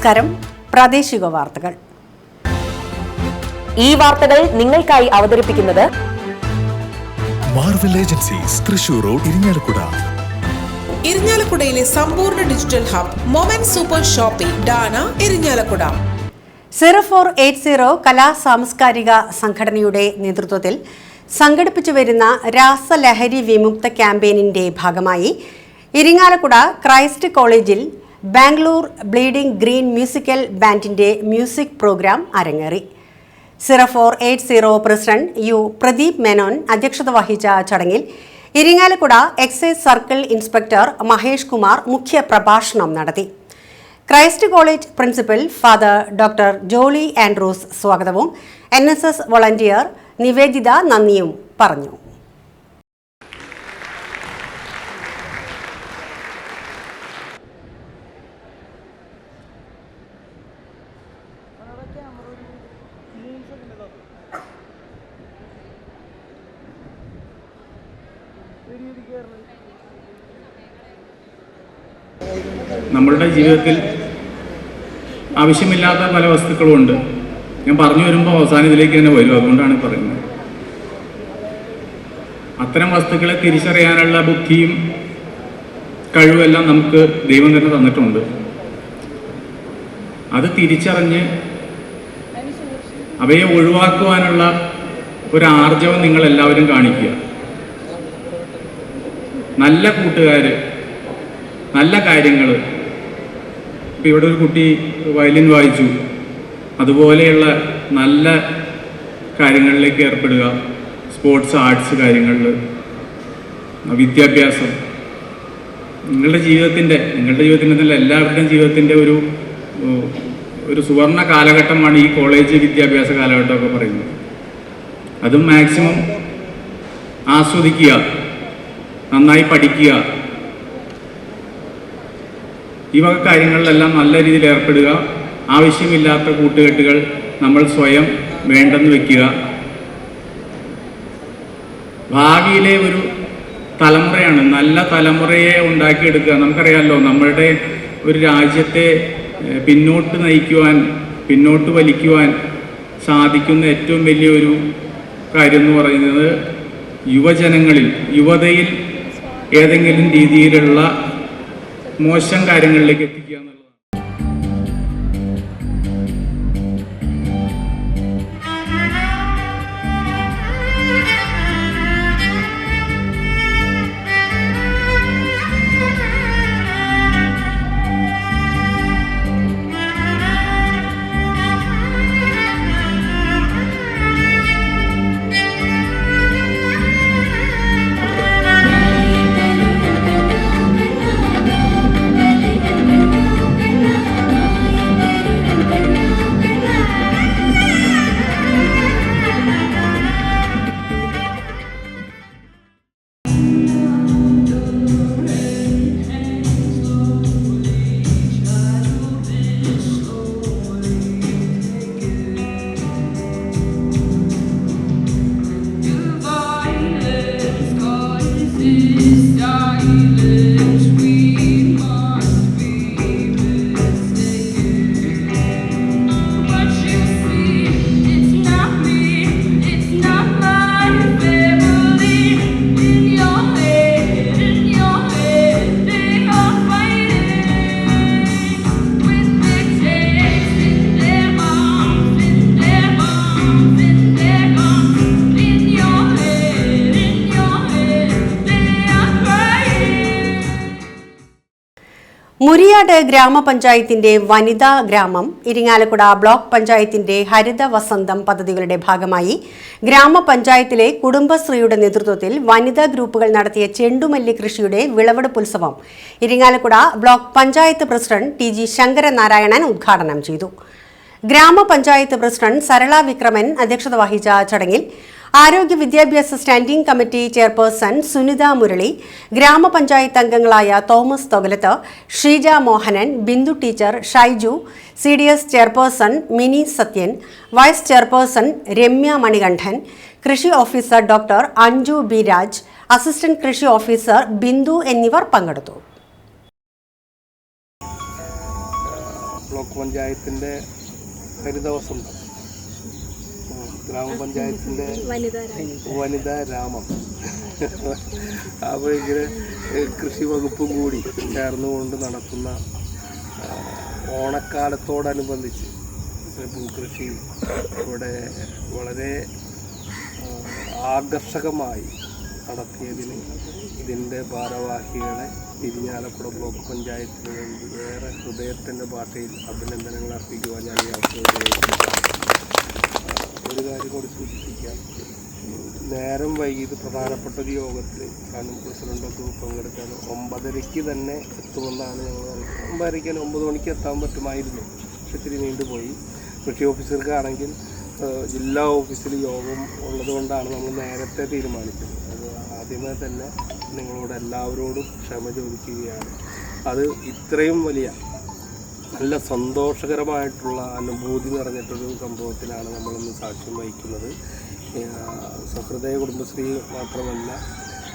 നമസ്കാരം. പ്രാദേശിക വാർത്തകൾ. ഈ വാർത്തകൾ നിങ്ങൾക്കായി അവതരിപ്പിക്കുന്നത് Marvel agencies Thrissur road Irinjalakuda. ഇരിങ്ങാലക്കുടയിലെ സമ്പൂർണ്ണ digital hub moment super shopping ഡാന ഇരിങ്ങാലക്കുട. 0480 കലാ സാംസ്കാരിക സംഘടനയുടെ നേതൃത്വത്തിൽ സംഘടിപ്പിച്ചു വരുന്ന രാസലഹരി വിമുക്ത ക്യാമ്പയിനിന്റെ ഭാഗമായി ഇരിങ്ങാലക്കുട ക്രൈസ്റ്റ് കോളേജിൽ ബാംഗ്ലൂർ ബ്ലീഡിംഗ് ഗ്രീൻ മ്യൂസിക്കൽ ബാൻഡിന്റെ മ്യൂസിക് പ്രോഗ്രാം അരങ്ങേറി. 0480 പ്രസിഡന്റ് യു പ്രദീപ് മേനോൻ അധ്യക്ഷത വഹിച്ച ചടങ്ങിൽ Irinjalakuda excise circle inspector Mahesh Kumar മുഖ്യ പ്രഭാഷണം നടത്തി. Christ College principal father doctor Jolly Andrews സ്വാഗതവും NSS വോളണ്ടിയർ നിവേദിത നന്ദിയും പറഞ്ഞു. നമ്മളുടെ ജീവിതത്തിൽ ആവശ്യമില്ലാത്ത പല വസ്തുക്കളുമുണ്ട്. ഞാൻ പറഞ്ഞു വരുമ്പോൾ അവസാനം ഇതിലേക്ക് തന്നെ വരും, അതുകൊണ്ടാണ് പറയുന്നത്. അത്തരം വസ്തുക്കളെ തിരിച്ചറിയാനുള്ള ബുദ്ധിയും കഴിവുമെല്ലാം നമുക്ക് ദൈവം തന്നെ തന്നിട്ടുണ്ട്. അത് തിരിച്ചറിഞ്ഞ് അവയെ ഒഴിവാക്കുവാനുള്ള ഒരു ആർജവം നിങ്ങളെല്ലാവരും കാണിക്കുക. നല്ല കൂട്ടുകാർ, നല്ല കാര്യങ്ങൾ. ഇപ്പം ഇവിടെ ഒരു കുട്ടി വയലിൻ വായിച്ചു, അതുപോലെയുള്ള നല്ല കാര്യങ്ങളിലേക്ക് ഏർപ്പെടുക. സ്പോർട്സ്, ആർട്സ് കാര്യങ്ങളിൽ, വിദ്യാഭ്യാസം. നിങ്ങളുടെ ജീവിതത്തിൻ്റെ എല്ലാവരുടെയും ജീവിതത്തിൻ്റെ ഒരു സുവർണ കാലഘട്ടമാണ് ഈ കോളേജ് വിദ്യാഭ്യാസ കാലഘട്ടമൊക്കെ പറയുന്നത്. അതും മാക്സിമം ആസ്വദിക്കുക, നന്നായി പഠിക്കുക. ഈ വക കാര്യങ്ങളിലെല്ലാം നല്ല രീതിയിൽ ഏർപ്പെടുക. ആവശ്യമില്ലാത്ത കൂട്ടുകെട്ടുകൾ നമ്മൾ സ്വയം വേണ്ടെന്ന് വയ്ക്കുക. ഭാവിയിലെ ഒരു തലമുറയാണ്, നല്ല തലമുറയെ ഉണ്ടാക്കിയെടുക്കുക. നമുക്കറിയാമല്ലോ, നമ്മളുടെ ഒരു രാജ്യത്തെ പിന്നോട്ട് നയിക്കുവാൻ, പിന്നോട്ട് വലിക്കുവാൻ സാധിക്കുന്ന ഏറ്റവും വലിയൊരു കാര്യം എന്ന് പറയുന്നത് യുവജനങ്ങളിൽ, യുവതയിൽ ഏതെങ്കിലും രീതിയിലുള്ള മോശം കാര്യങ്ങളിലേക്ക് എത്തിക്കുക എന്നുള്ളതാണ്. മുരിയാട് ഗ്രാമപഞ്ചായത്തിന്റെ വനിതാ ഗ്രാമം, ഇരിങ്ങാലക്കുട ബ്ലോക്ക് പഞ്ചായത്തിന്റെ ഹരിത വസന്തം പദ്ധതികളുടെ ഭാഗമായി ഗ്രാമപഞ്ചായത്തിലെ കുടുംബശ്രീയുടെ നേതൃത്വത്തിൽ വനിതാ ഗ്രൂപ്പുകൾ നടത്തിയ ചെണ്ടുമല്ലി കൃഷിയുടെ വിളവെടുപ്പുത്സവം Irinjalakuda block panchayat president TG Sankaranarayanan ഉദ്ഘാടനം ചെയ്തു. ഗ്രാമപഞ്ചായത്ത് പ്രസിഡന്റ് സരള വിക്രമൻ അധ്യക്ഷത വഹിച്ച ചടങ്ങിൽ ആരോഗ്യ വിദ്യാഭ്യാസ standing committee chairperson Sunitha Murali, ഗ്രാമപഞ്ചായത്ത് അംഗങ്ങളായ Thomas Thokalath, Sheeja Mohanan, Bindu teacher, Shaiju, CDS chairperson Mini Sathyan, vice chairperson Ramya Manikandan, കൃഷി officer doctor Anju B Raj, assistant കൃഷി ഓഫീസർ ബിന്ദു എന്നിവർ പങ്കെടുത്തു. ബ്ലോക്ക് ബ്ലോക്ക് പഞ്ചായത്തിൻ്റെ ഹരിതവസന്തം, ഗ്രാമപഞ്ചായത്തിൻ്റെ വനിതാ രാമം. അപ്പോൾ ഇങ്ങനെ കൃഷി വകുപ്പും കൂടി ചേർന്നുകൊണ്ട് നടത്തുന്ന ഓണക്കാലത്തോടനുബന്ധിച്ച് പൂക്കൃഷി ഇവിടെ വളരെ ആകർഷകമായി നടത്തിയതിന് ഇതിൻ്റെ ഭാരവാഹികളെ ഇരിങ്ങാലക്കുട ബ്ലോക്ക് പഞ്ചായത്തിന് വേറെ ഹൃദയത്തിൻ്റെ ഭാഷയിൽ അഭിനന്ദനങ്ങൾ അർപ്പിക്കുവാൻ ഞാൻ ഈ അവസരം ഒരു കാര്യം കൂടി സൂചിപ്പിക്കാം. നേരം വൈകിട്ട് പ്രധാനപ്പെട്ട ഒരു യോഗത്തിൽ ഞാനും പ്രസിഡൻ്റൊക്കെ പങ്കെടുക്കാൻ 9:30 തന്നെ എത്തുമെന്നാണ് ഞങ്ങൾ 9:30 9 മണിക്ക് എത്താൻ പറ്റുമായിരുന്നു. പക്ഷെ ഇത്തിരി നീണ്ടുപോയി. കൃഷി ഓഫീസർക്കാണെങ്കിൽ ജില്ലാ ഓഫീസിൽ യോഗം ഉള്ളതുകൊണ്ടാണ് നമ്മൾ നേരത്തെ തീരുമാനിച്ചത്. അത് ആദ്യമേ തന്നെ നിങ്ങളോട് എല്ലാവരോടും ക്ഷമ ചോദിക്കുകയാണ്. അത് ഇത്രയും വലിയ നല്ല സന്തോഷകരമായിട്ടുള്ള അനുഭൂതി നിറഞ്ഞിട്ടൊരു സംഭവത്തിലാണ് നമ്മളിന്ന് സാക്ഷ്യം വഹിക്കുന്നത്. സഹൃദയ കുടുംബശ്രീ മാത്രമല്ല,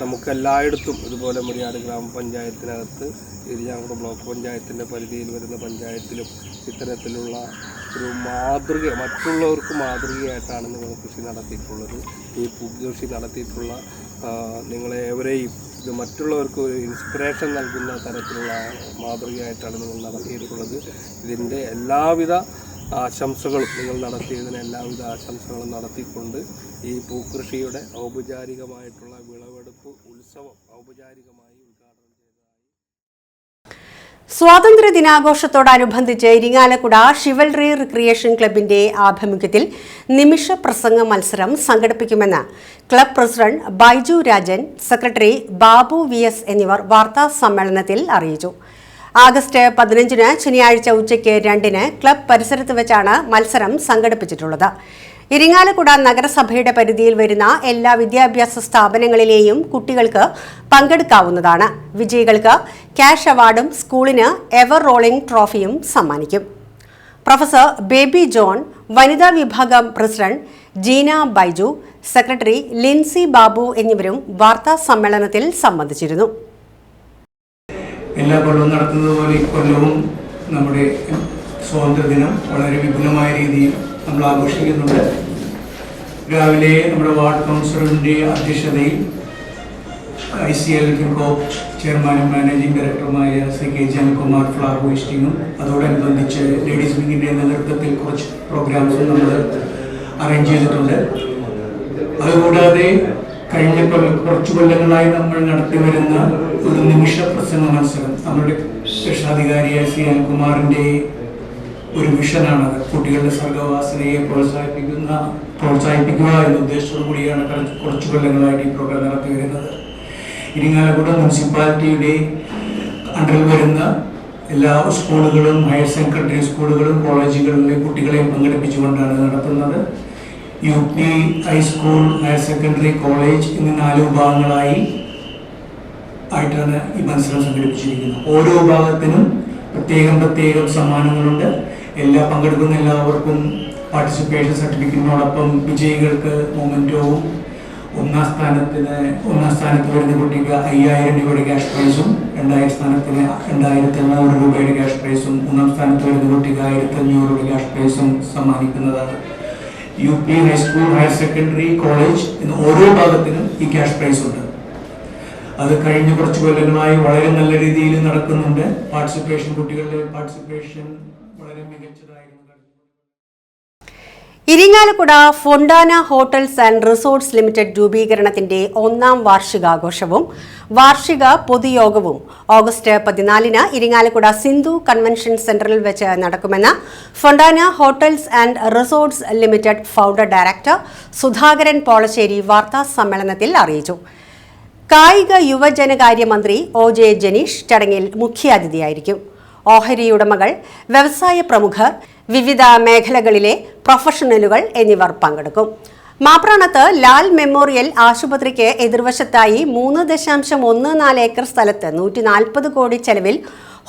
നമുക്കെല്ലായിടത്തും ഇതുപോലെ മുരിയാട് ഗ്രാമപഞ്ചായത്തിനകത്ത് ഇരിഞ്ഞാലക്കുട ബ്ലോക്ക് പഞ്ചായത്തിൻ്റെ പരിധിയിൽ വരുന്ന പഞ്ചായത്തിലും ഇത്തരത്തിലുള്ള ഒരു മാതൃക, മറ്റുള്ളവർക്ക് മാതൃകയായിട്ടാണ് നിങ്ങൾ കൃഷി നടത്തിയിട്ടുള്ളത്. ഈ പൂക്കൃഷി നടത്തിയിട്ടുള്ള നിങ്ങളേവരെയും ഇത് മറ്റുള്ളവർക്ക് ഒരു ഇൻസ്പിറേഷൻ നൽകുന്ന തരത്തിലുള്ള മാതൃകയായിട്ടാണ് നിങ്ങൾ നടത്തിയിട്ടുള്ളത്. ഇതിൻ്റെ എല്ലാവിധ ആശംസകളും നിങ്ങൾ നടത്തിയതിന് എല്ലാവിധ ആശംസകളും നടത്തിക്കൊണ്ട് ഈ പൂക്കൃഷിയുടെ ഔപചാരികമായിട്ടുള്ള വിളവെടുപ്പ് ഉത്സവം ഔപചാരികമായി ഉദ്ഘാടനം ചെയ്തതായി. സ്വാതന്ത്ര്യ ദിനാഘോഷത്തോടനുബന്ധിച്ച് ഇരിങ്ങാലക്കുട ഷിവൽറി റിക്രിയേഷൻ ക്ലബിന്റെ ആഭിമുഖ്യത്തിൽ നിമിഷ പ്രസംഗ മത്സരം സംഘടിപ്പിക്കുമെന്ന് club president Baiju Rajan, secretary Babu VS എന്നിവർ വാർത്താ സമ്മേളനത്തിൽ അറിയിച്ചു. ആഗസ്റ്റ് 15 ശനിയാഴ്ച ഉച്ചയ്ക്ക് 2 ക്ലബ് പരിസരത്ത് വെച്ചാണ് മത്സരം സംഘടിപ്പിച്ചിട്ടുള്ളത്. ഇരിങ്ങാലക്കുട നഗരസഭയുടെ പരിധിയിൽ വരുന്ന എല്ലാ വിദ്യാഭ്യാസ സ്ഥാപനങ്ങളിലെയും കുട്ടികൾക്ക് പങ്കെടുക്കാവുന്നതാണ്. വിജയികൾക്ക് ക്യാഷ് അവാർഡും സ്കൂളിന് എവർ റോളിംഗ് ട്രോഫിയും സമ്മാനിക്കും. പ്രൊഫസർ ബേബി ജോൺ, വനിതാ വിഭാഗം പ്രസിഡന്റ് ജീന ബൈജു, സെക്രട്ടറി ലിൻസി ബാബു എന്നിവരും വാർത്താ സമ്മേളനത്തിൽ സംബന്ധിച്ചിരുന്നു. എല്ലാ കൊല്ലവും നടത്തുന്നത് പോലെ ഇക്കൊല്ലവും നമ്മുടെ സ്വാതന്ത്ര്യദിനം വളരെ വിപുലമായ രീതിയിൽ നമ്മൾ ആഘോഷിക്കുന്നുണ്ട്. രാവിലെ നമ്മുടെ വാർഡ് കൗൺസിലറിൻ്റെ അധ്യക്ഷതയിൽ ICL ഫിൻകോ ചെയർമാനും മാനേജിംഗ് ഡയറക്ടറുമായ ശ്രീ K. ജയകുമാർ ഫ്ലവർ ഹോയിസ്റ്റിങ്ങും അതോടനുബന്ധിച്ച് ലേഡീസ് വിങ്ങിൻ്റെ നേതൃത്വത്തിൽ കുറച്ച് പ്രോഗ്രാംസും നമ്മൾ അറേഞ്ച് ചെയ്തിട്ടുണ്ട്. അതുകൂടാതെ കഴിഞ്ഞ കുറച്ചു കൊല്ലങ്ങളായി നമ്മൾ നടത്തി വരുന്ന ഒരു നിമിഷ പ്രസംഗ മത്സരം നമ്മുടെ രക്ഷാധികാരിയായ ശ്രീ അനിൽകുമാറിൻ്റെ ഒരു മിഷനാണത്. കുട്ടികളുടെ സർഗവാസനയെ പ്രോത്സാഹിപ്പിക്കുക എന്ന ഉദ്ദേശത്തോടു കൂടിയാണ് കുറച്ചു കൊല്ലങ്ങളായിട്ട് ഈ പ്രോഗ്രാം നടത്തി വരുന്നത്. ഇരിങ്ങാലക്കുട മുനിസിപ്പാലിറ്റിയുടെ അണ്ടറിൽ വരുന്ന എല്ലാ സ്കൂളുകളും ഹയർ സെക്കൻഡറി സ്കൂളുകളും കോളേജുകളിലെ കുട്ടികളെ പങ്കെടുപ്പിച്ചുകൊണ്ടാണ് നടത്തുന്നത്. UP high school, higher secondary, college എന്നീ 4 വിഭാഗങ്ങളായി ആയിട്ടാണ് ഈ മത്സരം സംഘടിപ്പിച്ചിരിക്കുന്നത്. ഓരോ വിഭാഗത്തിനും പ്രത്യേകം സമ്മാനങ്ങളുണ്ട്. പങ്കെടുക്കുന്ന എല്ലാവർക്കും പാർട്ടിസിപ്പേഷൻ സർട്ടിഫിക്കറ്റിനോടൊപ്പം വിജയികൾക്ക് മൊമെന്റോവും, ഒന്നാം സ്ഥാനത്ത് വരുന്ന കുട്ടിക്ക് 5000 രൂപയുടെ ക്യാഷ് പ്രൈസും, 2ാം സ്ഥാനത്തിന് 2500 രൂപയുടെ ക്യാഷ് പ്രൈസും, 3ാം സ്ഥാനത്ത് വരുന്ന കുട്ടിക്ക് 1500 രൂപയുടെ ക്യാഷ് പ്രൈസും സമ്മാനിക്കുന്നതാണ്. UP high school, higher secondary, college എന്ന ഓരോ ഭാഗത്തിനും ഈ ക്യാഷ് പ്രൈസ് ഉണ്ട്. അത് കഴിഞ്ഞ കുറച്ച് കൊല്ലങ്ങളായി വളരെ നല്ല രീതിയിൽ നടക്കുന്നുണ്ട്. കുട്ടികളുടെ പാർട്ടിസിപ്പേഷൻ വളരെ മികച്ചതായിരുന്നു. Irinjalakuda Fontana hotels and resorts limited രൂപീകരണത്തിന്റെ 1ാം വാർഷികാഘോഷവും വാർഷിക പൊതുയോഗവും ഓഗസ്റ്റ് 14 ഇരിങ്ങാലക്കുട സിന്ധു കൺവെൻഷൻ സെന്ററിൽ വെച്ച് നടക്കുമെന്ന് Fontana hotels and resorts limited founder director Sudhakaran Polassery വാർത്താ സമ്മേളനത്തിൽ അറിയിച്ചു. കായിക യുവജനകാര്യ മന്ത്രി OJ ജനീഷ് ചടങ്ങിൽ മുഖ്യാതിഥിയായിരിക്കും. ഓഹരി ഉടമകൾ, വ്യവസായ പ്രമുഖർ, വിവിധ മേഖലകളിലെ പ്രൊഫഷണലുകൾ എന്നിവർ പങ്കെടുക്കും. മാപ്രാണത്ത് ലാൽ മെമ്മോറിയൽ ആശുപത്രിക്ക് എതിർവശത്തായി 3.14 ഏക്കർ സ്ഥലത്ത് 140 കോടി ചെലവിൽ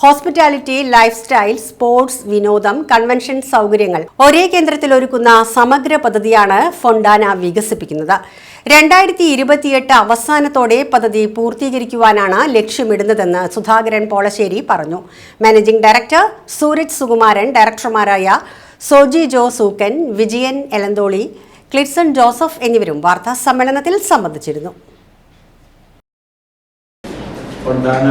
ഹോസ്പിറ്റാലിറ്റി, ലൈഫ് സ്റ്റൈൽ, സ്പോർട്സ്, വിനോദം, കൺവെൻഷൻ സൗകര്യങ്ങൾ ഒരേ കേന്ദ്രത്തിൽ ഒരുക്കുന്ന സമഗ്ര പദ്ധതിയാണ് ഫൊണ്ടാന വികസിപ്പിക്കുന്നത്. 2028 അവസാനത്തോടെ പദ്ധതി പൂർത്തീകരിക്കുവാനാണ് ലക്ഷ്യമിടുന്നതെന്ന് സുധാകരൻ പോളശ്ശേരി പറഞ്ഞു. മാനേജിംഗ് ഡയറക്ടർ സൂരജ് സുകുമാരൻ, ഡയറക്ടർമാരായ സോജി ജോ സൂക്കൻ, വിജയൻ എലന്തോളി, ക്ലിറ്റ്സൺ ജോസഫ് എന്നിവരും വാർത്താ സമ്മേളനത്തിൽ സംബന്ധിച്ചിരുന്നു. ഫൊണ്ടാന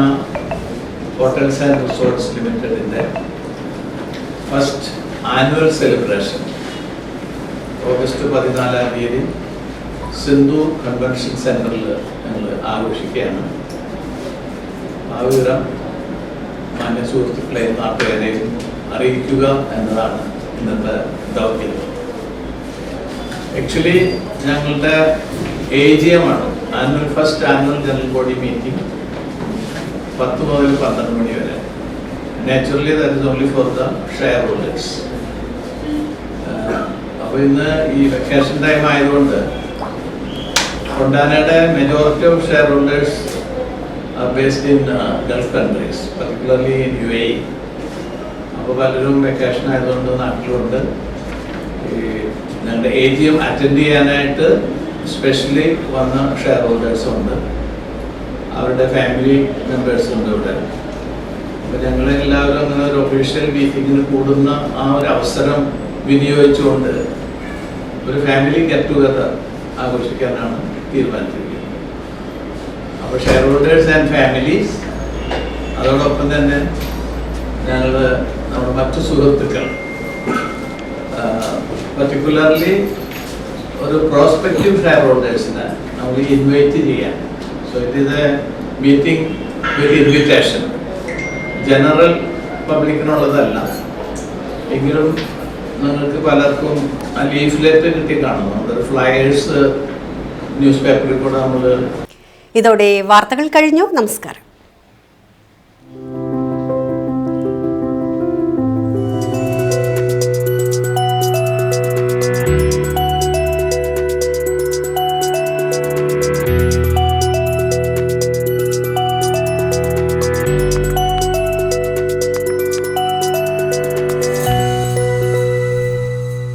ഹോട്ടൽസ് ആൻഡ് റിസോർട്ട്സ് ലിമിറ്റഡിൻ്റെ first annual celebration August 14 Sindhu convention സെൻറ്ററിൽ ഞങ്ങൾ ആഘോഷിക്കുകയാണ്. ആ വിവരം മാന്യ സുഹൃത്തുക്കളെ, നാട്ടുകാരെയും അറിയിക്കുക എന്നതാണ് ഇന്നത്തെ ദൗത്യം. ആക്ച്വലി ഞങ്ങളുടെ AGM ആണ്, first annual general body meeting 10 മുതൽ 12 മണി വരെ. Naturally that is only for the shareholders. അപ്പോൾ ഇന്ന് ഈ വെക്കേഷൻ ടൈം ആയതുകൊണ്ട് ഫൊണ്ടാനയുടെ majority of shareholders are based in Gulf countries, particularly in UAE. അപ്പോൾ പലരും വെക്കേഷൻ ആയതുകൊണ്ട് നാട്ടിലുണ്ട്. ഈ ഞങ്ങളുടെ AGM അറ്റൻഡ് ചെയ്യാനായിട്ട് സ്പെഷ്യലി വന്ന ഷെയർ ഹോൾഡേഴ്സും ഉണ്ട്, അവരുടെ ഫാമിലി മെമ്പേഴ്സും ഉണ്ട് ഇവിടെ. അപ്പോൾ ഞങ്ങളെല്ലാവരും അങ്ങനെ ഒരു ഒഫീഷ്യൽ മീറ്റിങ്ങിന് കൂടുന്ന ആ ഒരു അവസരം വിനിയോഗിച്ചുകൊണ്ട് ഒരു ഫാമിലി ഗെറ്റ് ടുഗദർ ആഘോഷിക്കാനാണ് തീരുമാനിച്ചിരിക്കുന്നത്. അപ്പോൾ ഷെയർ ഹോൾഡേഴ്സ് ആൻഡ് ഫാമിലീസ്, അതോടൊപ്പം തന്നെ ഞങ്ങൾ നമ്മുടെ മറ്റു സുഹൃത്തുക്കൾ, പർട്ടിക്കുലർലി ഒരു പ്രോസ്പെക്റ്റീവ് ഷെയർ ഹോൾഡേഴ്സിനെ നമ്മൾ ഇൻവൈറ്റ് ചെയ്യാൻ. So it is a meeting with invitation, general പബ്ലിക്കിനുള്ളതല്ല. എങ്കിലും നിങ്ങൾക്ക് പലർക്കും ആ ലീഫ്ലെറ്റ് കിട്ടി കാണുന്നു, ഫ്ലയേഴ്സ് ന്യൂസ് പേപ്പറിൽ കൂടെ നമ്മൾ. ഇതോടെ വാർത്തകൾ കഴിഞ്ഞു. നമസ്കാരം.